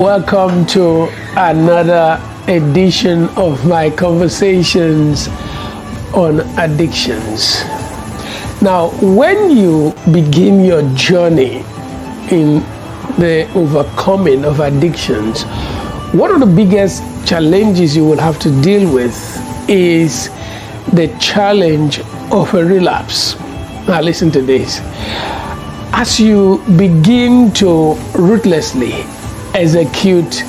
Welcome to another edition of my conversations on addictions. Now, when you begin your journey in the overcoming of addictions, one of the biggest challenges you will have to deal with is the challenge of a relapse. Now, listen to this. As you begin to ruthlessly execute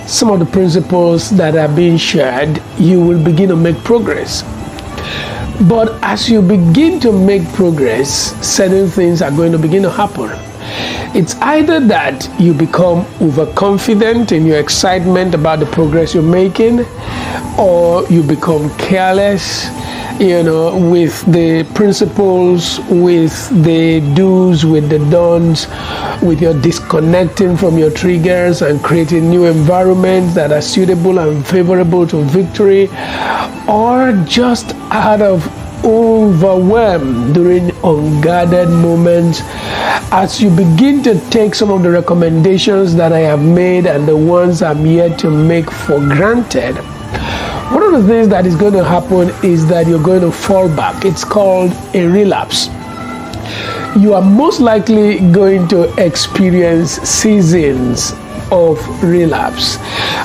some of the principles that are being shared, you will begin to make progress. But as you begin to make progress, certain things are going to begin to happen. It's either that you become overconfident in your excitement about the progress you're making, or you become careless, with the principles, with the do's, with the don'ts, with your disconnecting from your triggers and creating new environments that are suitable and favorable to victory, or just out of overwhelm during unguarded moments. As you begin to take some of the recommendations that I have made and the ones I'm yet to make for granted, one of the things that is going to happen is that you're going to fall back. It's called a relapse. You are most likely going to experience seasons of relapse.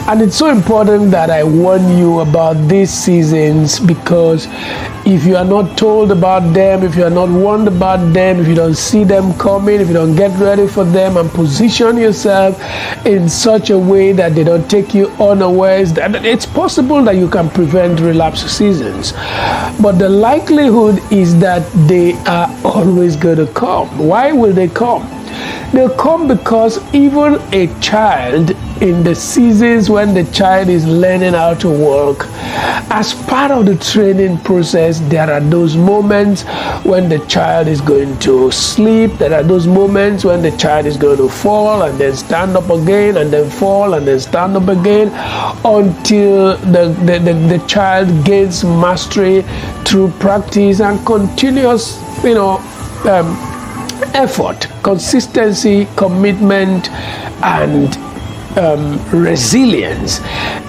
And it's so important that I warn you about these seasons, because if you are not told about them, if you are not warned about them, if you don't see them coming, if you don't get ready for them and position yourself in such a way that they don't take you unawares, it's possible that you can prevent relapse seasons. But the likelihood is that they are always going to come. Why will they come? They'll come because even a child, in the seasons when the child is learning how to walk, as part of the training process, there are those moments when the child is going to sleep. There are those moments when the child is going to fall and then stand up again, and then fall and then stand up again, until the child gains mastery through practice and continuous, effort, consistency, commitment, and resilience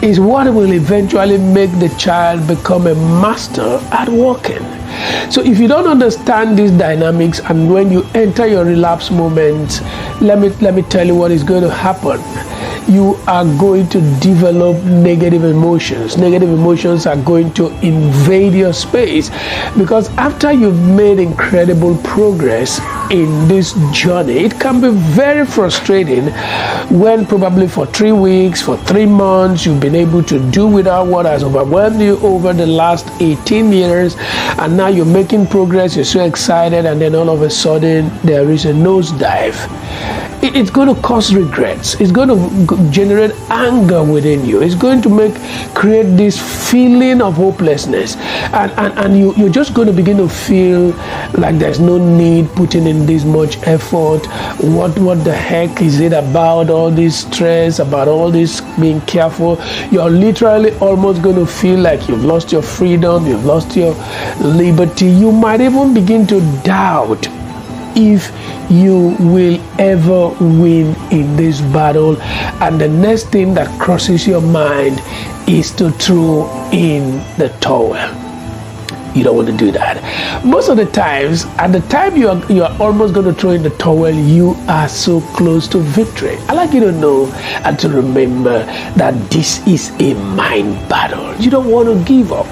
is what will eventually make the child become a master at walking. So if you don't understand these dynamics, and when you enter your relapse moment, let me tell you what is going to happen. You are going to develop negative emotions. Negative emotions are going to invade your space, because after you've made incredible progress in this journey, it can be very frustrating when probably for 3 weeks, for 3 months, you've been able to do without what has overwhelmed you over the last 18 years, and now you're making progress, you're so excited, and then all of a sudden there is a nosedive. It's going to cause regrets. It's going to generate anger within you. It's going to create this feeling of hopelessness, and you're just going to begin to feel like there's no need putting in this much effort. What the heck is it about all this stress, about all this being careful? You're literally almost going to feel like you've lost your freedom, you've lost your liberty. You might even begin to doubt if you will ever win in this battle, and the next thing that crosses your mind is to throw in the towel. You don't want to do that. Most of the times, at the time you are almost going to throw in the towel, you are so close to victory. I'd like you to know and to remember that this is a mind battle. You don't want to give up.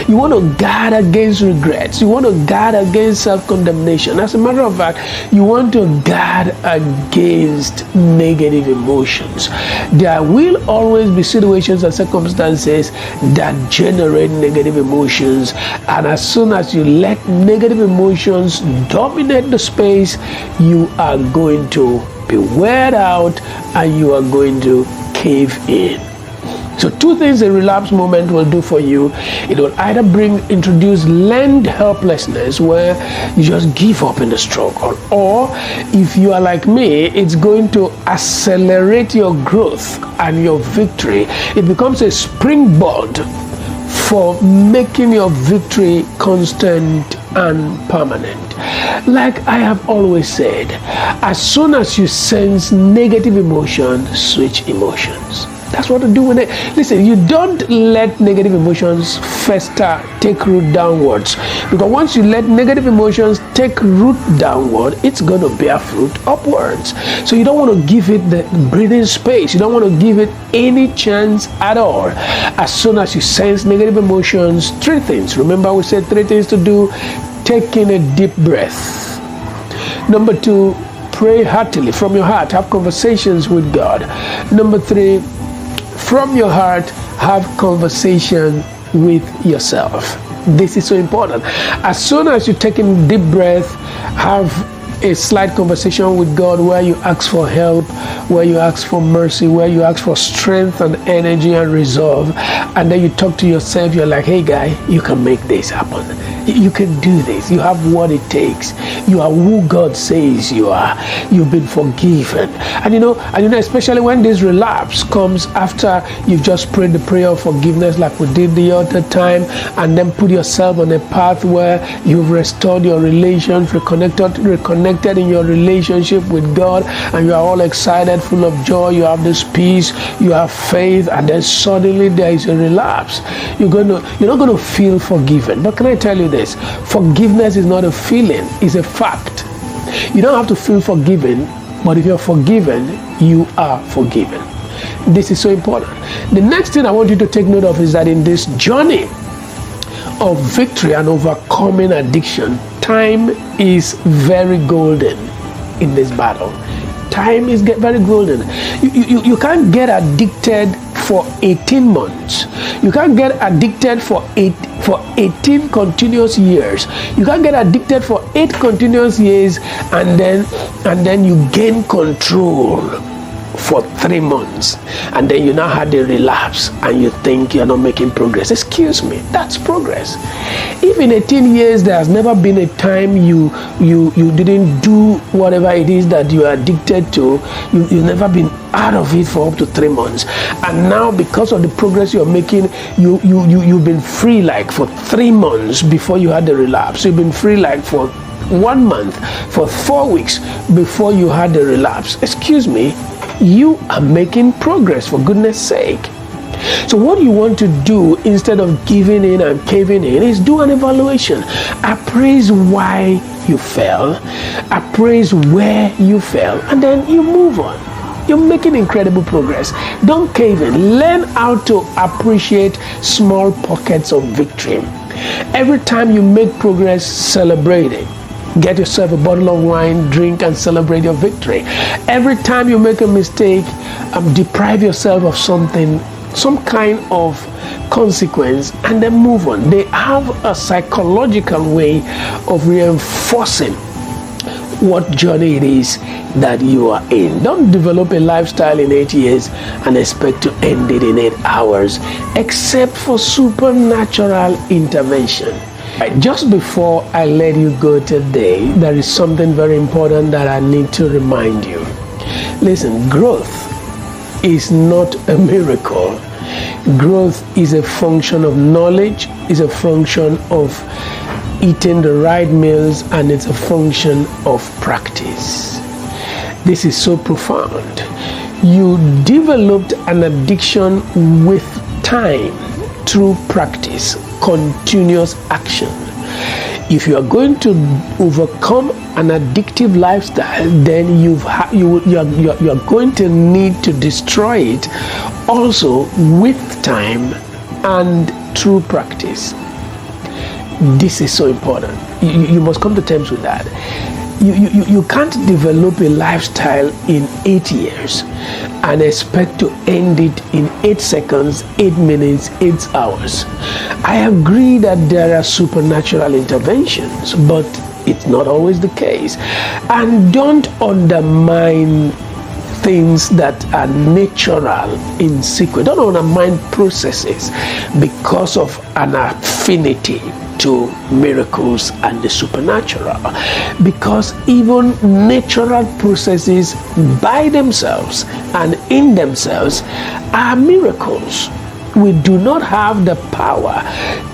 You want to guard against regrets. You want to guard against self-condemnation. As a matter of fact, you want to guard against negative emotions. There will always be situations and circumstances that generate negative emotions, and as soon as you let negative emotions dominate the space, you are going to be weared out and you are going to cave in. So 2 things a relapse moment will do for you. It will either introduce learned helplessness, where you just give up in the struggle, or if you are like me, it's going to accelerate your growth and your victory. It becomes a springboard for making your victory constant and permanent. Like I have always said, as soon as you sense negative emotion, switch emotions. That's what to do with it. Listen, you don't let negative emotions fester, take root downwards. Because once you let negative emotions take root downward, it's going to bear fruit upwards. So you don't want to give it the breathing space. You don't want to give it any chance at all. As soon as you sense negative emotions, three things. Remember, we said three things to do. Take in a deep breath. Number two, pray heartily from your heart. Have conversations with God. Number three, from your heart, have conversation with yourself. This is so important. As soon as you take in deep breath, have a slight conversation with God where you ask for help, where you ask for mercy, where you ask for strength and energy and resolve, and then you talk to yourself. You're like, hey guy, you can make this happen. You can do this. You have what it takes. You are who God says you are. You've been forgiven. And you know, especially when this relapse comes after you've just prayed the prayer of forgiveness like we did the other time, and then put yourself on a path where you've restored your relations, reconnected in your relationship with God, and you are all excited, full of joy, you have this peace, you have faith, and then suddenly there is a relapse. You're not going to feel forgiven. But can I tell you this? Forgiveness is not a feeling, it's a fact. You don't have to feel forgiven, but if you're forgiven, you are forgiven. This is so important. The next thing I want you to take note of is that in this journey of victory and overcoming addiction, time is very golden in this battle. Time is very golden. You can't get addicted for 18 months. You can't get addicted for 18 continuous years. You can't get addicted for 8 continuous years and then you gain control for 3 months, and then you now had a relapse and you think you're not making progress. Excuse me, that's progress. If in 18 years there has never been a time you didn't do whatever it is that you are addicted to, you've never been out of it for up to 3 months, and now because of the progress you're making, you've been free like for 3 months before you had the relapse. You've been free like for 1 month, for 4 weeks before you had the relapse. Excuse me, you are making progress, for goodness sake. So what you want to do instead of giving in and caving in is do an evaluation. Appraise why you fell, appraise where you fell, and then you move on. You're making incredible progress. Don't cave in. Learn how to appreciate small pockets of victory. Every time you make progress, celebrate it. Get yourself a bottle of wine, drink, and celebrate your victory. Every time you make a mistake, deprive yourself of something, some kind of consequence, and then move on. They have a psychological way of reinforcing what journey it is that you are in. Don't develop a lifestyle in 8 years and expect to end it in 8 hours, except for supernatural intervention. Just before I let you go today, there is something very important that I need to remind you. Listen, growth is not a miracle. Growth is a function of knowledge, is a function of eating the right meals, and it's a function of practice. This is so profound. You developed an addiction with time through practice, continuous action. If you are going to overcome an addictive lifestyle, then you're going to need to destroy it also with time and through practice. This is so important. You must come to terms with that. You can't develop a lifestyle in 8 years and expect to end it in 8 seconds, 8 minutes, 8 hours. I agree that there are supernatural interventions, but it's not always the case. And don't undermine things that are natural in sequence. Don't undermine processes because of an affinity to miracles and the supernatural, because even natural processes by themselves and in themselves are miracles. we do not have the power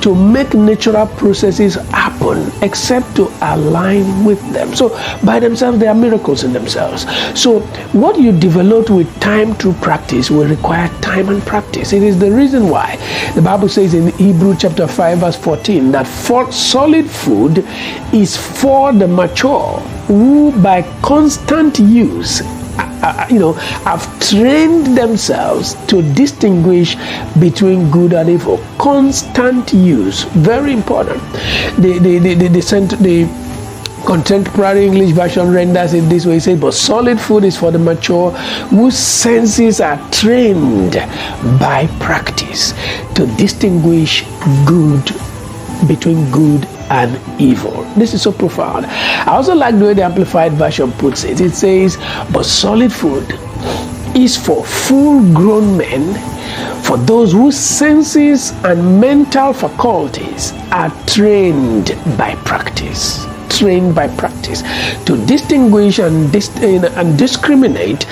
to make natural processes happen except to align with them. So by themselves, they are miracles in themselves. So what you develop with time through practice will require time and practice. It is the reason why the Bible says in Hebrews chapter 5 verse 14 that for solid food is for the mature, who by constant use have trained themselves to distinguish between good and evil. Constant use, very important. The Contemporary English Version renders it this way. It says, but solid food is for the mature, whose senses are trained by practice to distinguish between good and evil. This is so profound. I also like the way the Amplified Version puts it. It says, but solid food is for full-grown men, for those whose senses and mental faculties are trained by practice. Trained by practice to distinguish and discriminate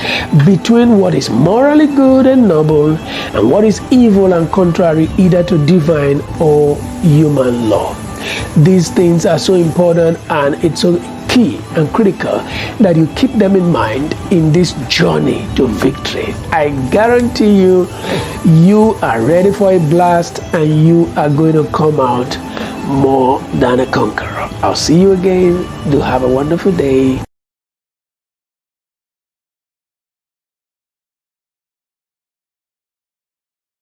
between what is morally good and noble and what is evil and contrary either to divine or human law. These things are so important, and it's so key and critical that you keep them in mind in this journey to victory. I guarantee you, you are ready for a blast, and you are going to come out more than a conqueror. I'll see you again. Do have a wonderful day.